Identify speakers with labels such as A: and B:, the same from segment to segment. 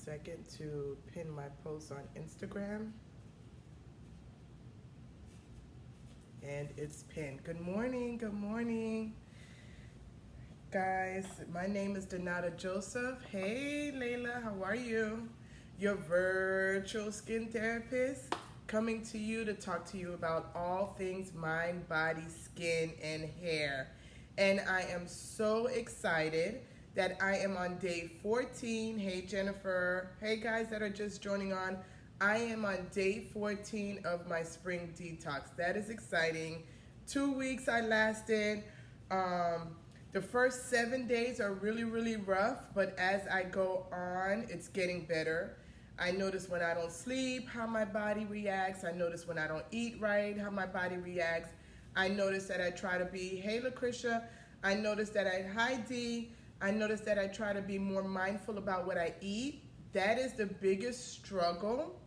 A: second to pin my post on Instagram. And it's pinned. Good morning, guys. My name is Donata Joseph. Hey, Layla, how are you? Your virtual skin therapist, coming to you to talk to you about all things mind, body, skin, and hair. And I am so excited that I am on day 14. Hey, Jennifer. Hey, guys that are just joining on. I am on day 14 of my spring detox. That is exciting. 2 weeks I lasted. The first 7 days are really, really rough, but as I go on, it's getting better. I notice when I don't sleep, how my body reacts. I notice when I don't eat right, how my body reacts. I notice that I try to be, hey, Lucretia. I notice that hi, Dee. I notice that I try to be more mindful about what I eat. That is the biggest struggle,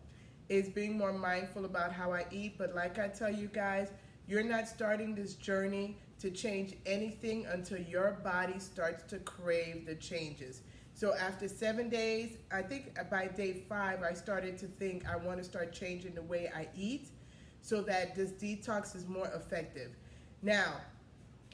A: is being more mindful about how I eat. But like I tell you guys, you're not starting this journey to change anything until your body starts to crave the changes. So after 7 days, I think by day 5, I started to think I want to start changing the way I eat so that this detox is more effective. Now,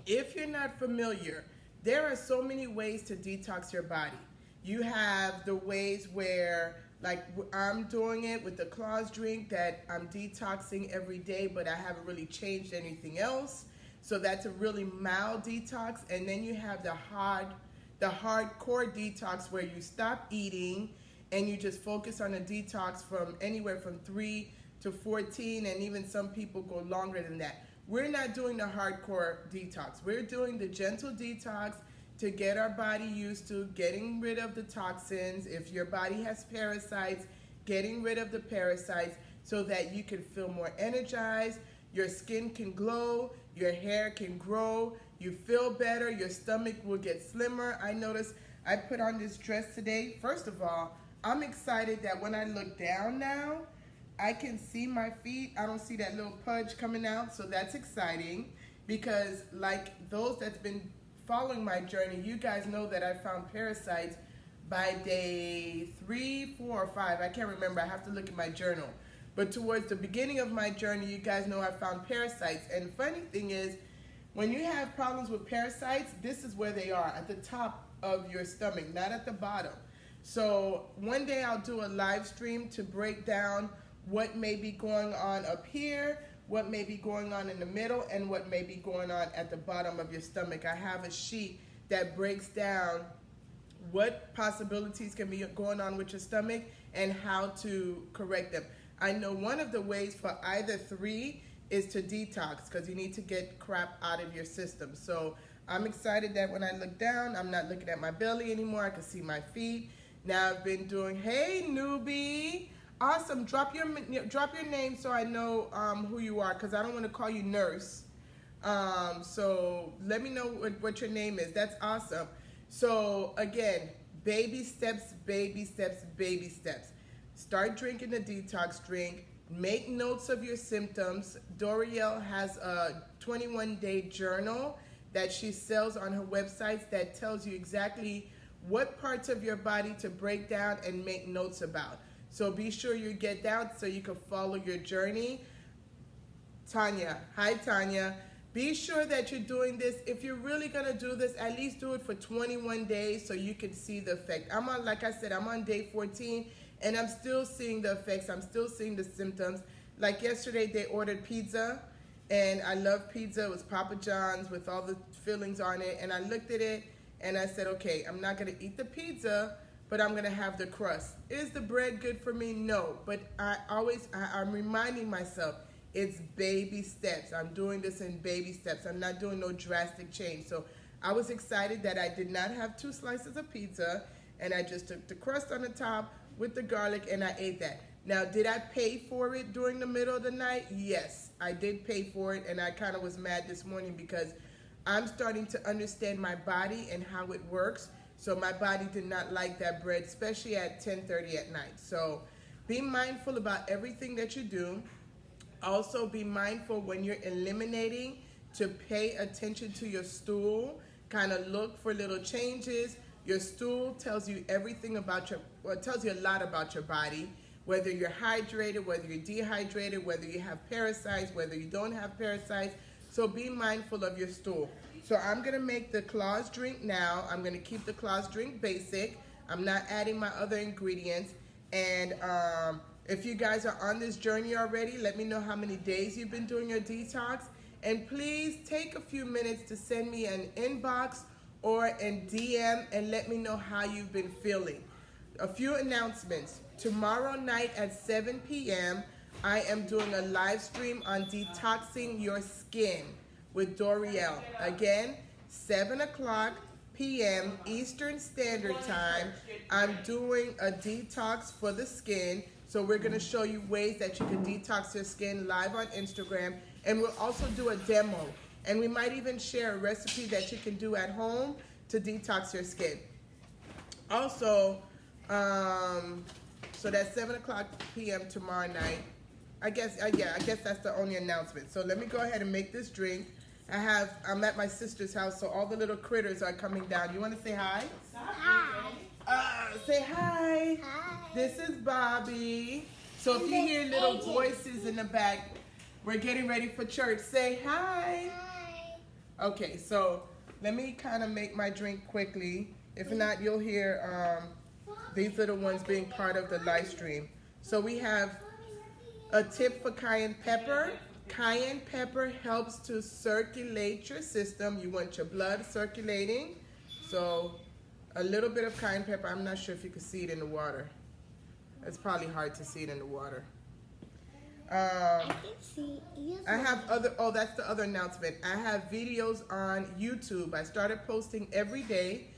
A: if you're not familiar, there are so many ways to detox your body. You have the ways where, like I'm doing it with the claws drink, that I'm detoxing every day, but I haven't really changed anything else. So that's a really mild detox. And then you have the hardcore detox, where you stop eating and you just focus on a detox from anywhere from 3 to 14, and even some people go longer than that. We're not doing the hardcore detox. We're doing the gentle detox to get our body used to getting rid of the toxins. If your body has parasites, getting rid of the parasites so that you can feel more energized, your skin can glow, your hair can grow, you feel better, your stomach will get slimmer. I noticed I put on this dress today. First of all, I'm excited that when I look down now, I can see my feet. I don't see that little pudge coming out, so that's exciting, because like those that's been following my journey, you guys know that I found parasites by day 3, 4, or 5. I can't remember. I have to look at my journal. But towards the beginning of my journey, you guys know I found parasites. And the funny thing is, when you have problems with parasites, this is where they are, at the top of your stomach, not at the bottom. So one day I'll do a live stream to break down what may be going on up here, what may be going on in the middle, and what may be going on at the bottom of your stomach. I have a sheet that breaks down what possibilities can be going on with your stomach and how to correct them. I know one of the ways for either 3 is to detox, because you need to get crap out of your system. So I'm excited that when I look down, I'm not looking at my belly anymore. I can see my feet. Now I've been doing, hey, newbie. Awesome. Drop your name so I know who you are, because I don't want to call you nurse. So let me know what your name is. That's awesome. So again, baby steps, baby steps, baby steps. Start drinking the detox drink. Make notes of your symptoms. Dorielle has a 21-day journal that she sells on her websites that tells you exactly what parts of your body to break down and make notes about. So be sure you get that so you can follow your journey. Tanya, hi Tanya. Be sure that you're doing this. If you're really gonna do this, at least do it for 21 days so you can see the effect. I'm on, like I said, I'm on day 14 and I'm still seeing the effects. I'm still seeing the symptoms. Like yesterday, they ordered pizza, and I love pizza. It was Papa John's with all the fillings on it. And I looked at it and I said, okay, I'm not gonna eat the pizza, but I'm gonna have the crust. Is the bread good for me? No, but I'm reminding myself, it's baby steps. I'm doing this in baby steps. I'm not doing no drastic change. So I was excited that I did not have 2 slices of pizza, and I just took the crust on the top with the garlic and I ate that. Now, did I pay for it during the middle of the night? Yes, I did pay for it, and I kind of was mad this morning because I'm starting to understand my body and how it works. So my body did not like that bread, especially at 10:30 at night. So be mindful about everything that you do. Also be mindful when you're eliminating to pay attention to your stool. Kind of look for little changes. Your stool tells you everything about it tells you a lot about your body, whether you're hydrated, whether you're dehydrated, whether you have parasites, whether you don't have parasites. So be mindful of your stool. So I'm gonna make the claws drink now. I'm gonna keep the claws drink basic. I'm not adding my other ingredients. And if you guys are on this journey already, let me know how many days you've been doing your detox. And please take a few minutes to send me an inbox or a DM and let me know how you've been feeling. A few announcements. Tomorrow night at 7 p.m., I am doing a live stream on detoxing your skin with Dorielle. Again, 7 o'clock p.m. Eastern Standard Time. I'm doing a detox for the skin. So we're going to show you ways that you can detox your skin live on Instagram. And we'll also do a demo. And we might even share a recipe that you can do at home to detox your skin. Also, so that's 7 o'clock p.m. tomorrow night. I guess that's the only announcement. So let me go ahead and make this drink. I'm at my sister's house, so all the little critters are coming down. You want to say hi? Hi. Say hi. Hi. This is Bobby. So if you hear little voices in the back, we're getting ready for church. Say hi. Hi. Okay, so let me kind of make my drink quickly. If not, you'll hear these little ones being part of the live stream. So we have a tip for cayenne pepper. Cayenne pepper helps to circulate your system. You want your blood circulating. So a little bit of cayenne pepper. I'm not sure if you can see it in the water. It's probably hard to see it in the water. I can see. I have that's the other announcement. I have videos on YouTube. I started posting every day.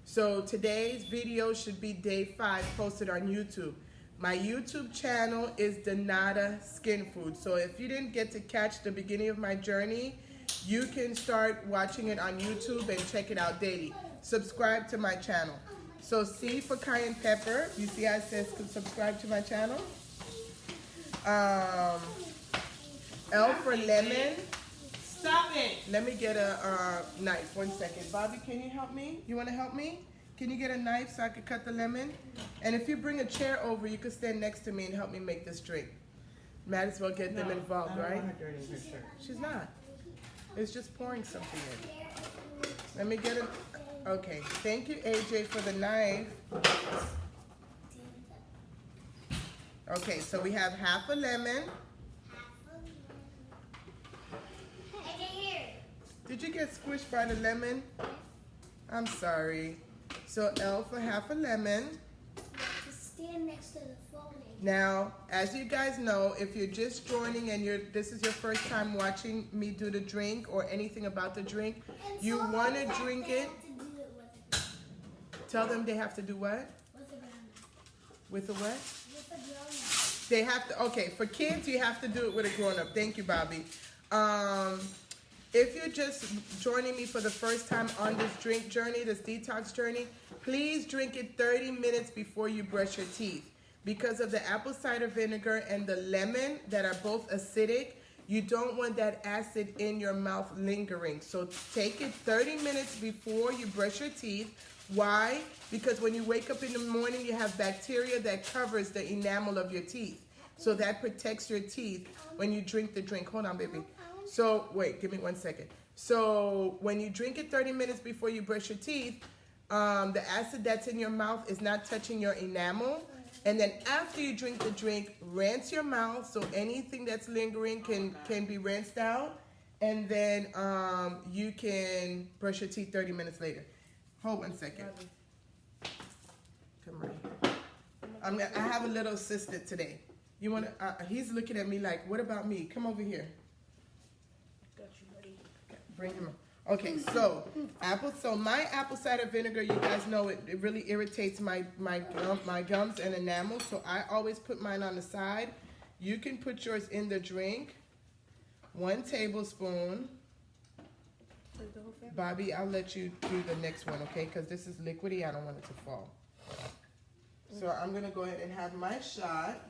A: So today's video should be day 5 posted on YouTube. My YouTube channel is Donata Skin Food. So if you didn't get to catch the beginning of my journey, you can start watching it on YouTube and check it out daily. Subscribe to my channel. So C for cayenne pepper. You see how it says subscribe to my channel? L for lemon.
B: Stop it.
A: Let me get a knife. 1 second. Bobby, can you help me? You want to help me? Can you get a knife so I can cut the lemon? And if you bring a chair over, you could stand next to me and help me make this drink. Might as well get them involved, right? She's not. It's just pouring something in. Let me get it. Okay. Thank you, AJ, for the knife. Okay, so we have half a lemon. Did you get squished by the lemon? I'm sorry. So L for half a lemon.
C: Just stand next to the phone.
A: Now, as you guys know, if you're just joining and this is your first time watching me do the drink or anything about the drink, you want to drink it. Tell them they have to do what? With a what?
C: With a grown-up.
A: They have to, okay, for kids, you have to do it with a grown-up. Thank you, Bobby. If you're just joining me for the first time on this drink journey, this detox journey, please drink it 30 minutes before you brush your teeth. Because of the apple cider vinegar and the lemon that are both acidic, you don't want that acid in your mouth lingering. So take it 30 minutes before you brush your teeth. Why? Because when you wake up in the morning, you have bacteria that covers the enamel of your teeth. So that protects your teeth when you drink the drink. Hold on, baby. So, wait, give me 1 second. So, when you drink it 30 minutes before you brush your teeth, the acid that's in your mouth is not touching your enamel. And then after you drink the drink, rinse your mouth so anything that's lingering can be rinsed out. And then you can brush your teeth 30 minutes later. Hold 1 second. Come right. I have a little assistant today. You want to? He's looking at me like, what about me? Come over here. Bring him up. Okay, so my apple cider vinegar, you guys know it really irritates my gums and enamel, so I always put mine on the side. You can put yours in the drink. 1 tablespoon. Bobby, I'll let you do the next one, okay? Because this is liquidy. I don't want it to fall. So I'm going to go ahead and have my shot.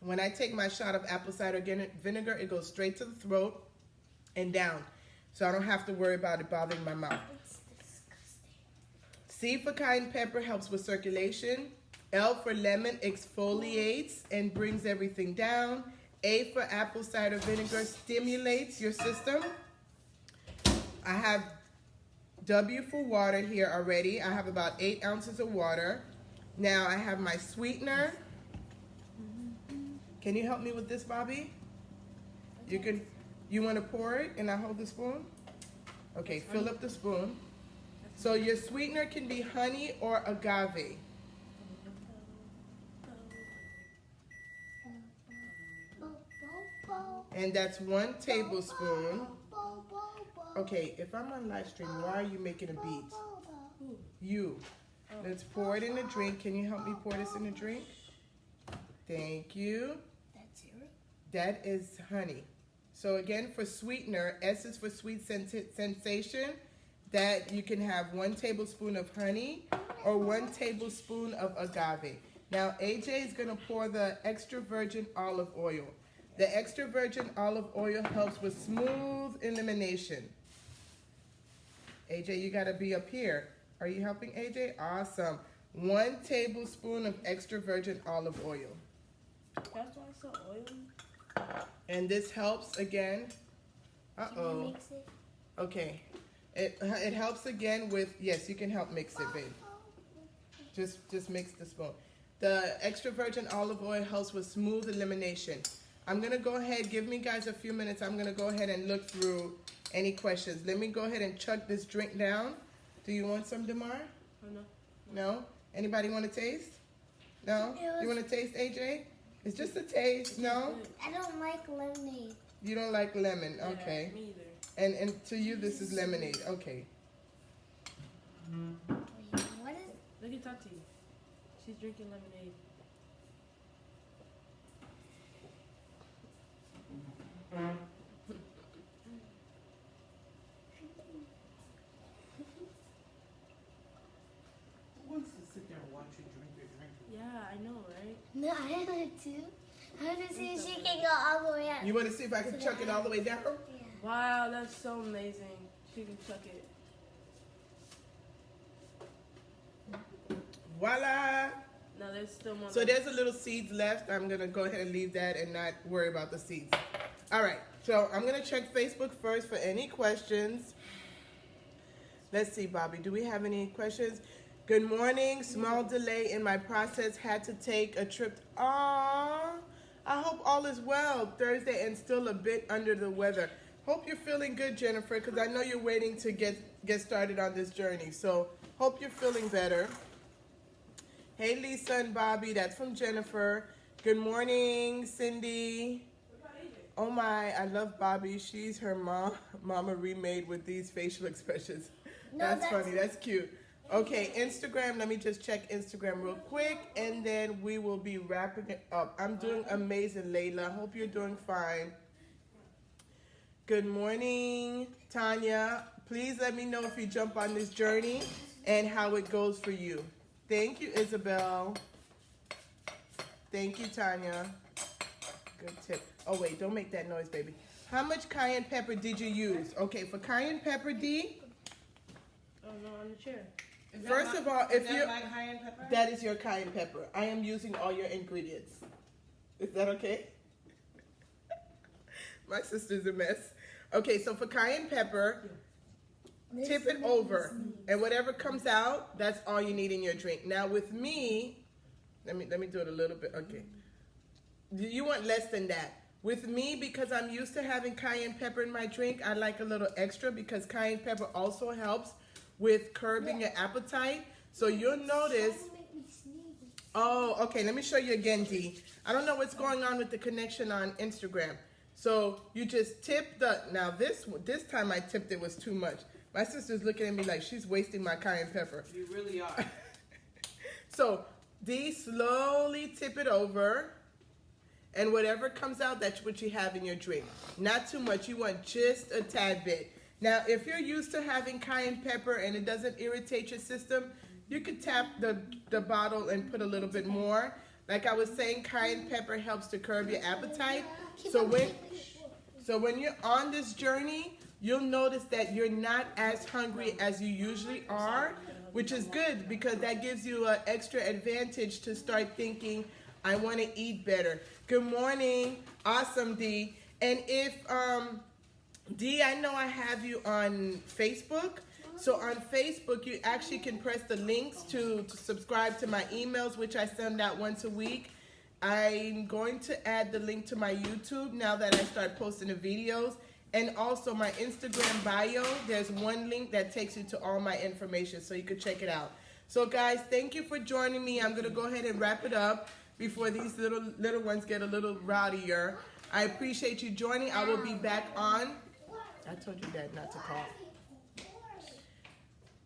A: When I take my shot of apple cider vinegar, it goes straight to the throat and down. so I don't have to worry about it bothering my mouth.
C: It's disgusting.
A: C for cayenne pepper helps with circulation. L for lemon exfoliates and brings everything down. A for apple cider vinegar stimulates your system. I have W for water here already. I have about 8 ounces of water. Now I have my sweetener. Can you help me with this, Bobby? You want to pour it and I hold the spoon? Okay, fill up the spoon. So your sweetener can be honey or agave. And that's 1 tablespoon. Okay, if I'm on live stream, why are you making a beat? You. Let's pour it in a drink. Can you help me pour this in a drink? Thank you.
C: That's syrup?
A: That is honey. So again, for sweetener, S is for sweet sensation. That you can have 1 tablespoon of honey or 1 tablespoon of agave. Now AJ is going to pour the extra virgin olive oil. The extra virgin olive oil helps with smooth elimination. AJ, you got to be up here. Are you helping AJ? Awesome. 1 tablespoon of extra virgin olive oil.
B: That's why it's so oily.
A: And this helps again.
C: Can you
A: Uh-oh.
C: mix it?
A: Okay. It helps again with, yes, you can help mix it, babe. Just mix the spoon. The extra virgin olive oil helps with smooth elimination. I'm going to go ahead, give me guys a few minutes. I'm going to go ahead and look through any questions. Let me go ahead and chuck this drink down. Do you want some, Demar?
B: Oh, no.
A: No? Anybody want to taste? No? You want to taste, AJ? It's just a taste. No?
C: I don't like lemonade.
A: You don't like lemon. Okay.
B: Yeah, me either.
A: And to you, this is lemonade. Okay.
C: Wait, what is?
B: Look at Tati. She's drinking lemonade.
A: Who wants to sit there and watch you drink your drink?
B: Yeah, I know, right?
C: No, I want to. I want to see if she can go all the way up.
A: You want to see if I can chuck it all the way down?
C: Yeah.
B: Wow, that's so amazing. She can chuck it.
A: Voila!
B: No, there's still more.
A: So there's a little seeds left. I'm going to go ahead and leave that and not worry about the seeds. All right. So I'm going to check Facebook first for any questions. Let's see, Bobby. Do we have any questions? Good morning. Small delay in my process. Had to take a trip. Aww. I hope all is well. Thursday and still a bit under the weather. Hope you're feeling good, Jennifer, because I know you're waiting to get started on this journey. So hope you're feeling better. Hey, Lisa and Bobby. That's from Jennifer. Good morning, Cindy. Oh my, I love Bobby. She's her mama remade with these facial expressions.
C: No,
A: That's funny. That's cute. Okay, Instagram. Let me just check Instagram real quick, and then we will be wrapping it up. I'm doing amazing, Layla. Hope you're doing fine. Good morning, Tanya. Please let me know if you jump on this journey and how it goes for you. Thank you, Isabel. Thank you, Tanya. Good tip. Oh, wait, don't make that noise, baby. How much cayenne pepper did you use? Okay, for cayenne pepper, D,
B: Oh, no, on the chair.
A: first of all, if you're...
D: like cayenne pepper?
A: That is your cayenne pepper. I am using all your ingredients. Is that okay? My sister's a mess. Okay, so for cayenne pepper, tip it over. And whatever comes out, that's all you need in your drink. Now with me, let me do it a little bit. Okay. You want less than that. With me, because I'm used to having cayenne pepper in my drink, I like a little extra because cayenne pepper also helps with curbing your appetite. So you'll notice... Oh, okay. Let me show you again, D. I don't know what's going on with the connection on Instagram. So you just tip the... Now this time I tipped it was too much. My sister's looking at me like she's wasting my cayenne pepper.
D: You really are.
A: So D, slowly tip it over. And whatever comes out, that's what you have in your drink. Not too much. You want just a tad bit. Now, if you're used to having cayenne pepper and it doesn't irritate your system, you could tap the bottle and put a little bit more. Like I was saying, cayenne pepper helps to curb your appetite. So when you're on this journey, you'll notice that you're not as hungry as you usually are, which is good because that gives you an extra advantage to start thinking, I want to eat better. Good morning. Awesome, D. And if, D, I know I have you on Facebook. So on Facebook, you actually can press the links to subscribe to my emails, which I send out once a week. I'm going to add the link to my YouTube now that I start posting the videos. And also my Instagram bio, there's one link that takes you to all my information, so you can check it out. So guys, thank you for joining me. I'm gonna go ahead and wrap it up before these little ones get a little rowdier. I appreciate you joining. I will be back on. I told you that not to call.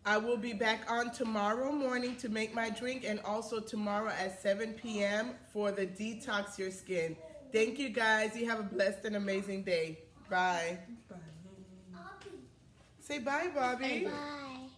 A: I will be back on tomorrow morning to make my drink, and also tomorrow at 7 p.m. for the Detox Your Skin. Thank you guys. You have a blessed and amazing day. Bye. Bye. Say bye, Bobby.
C: Bye.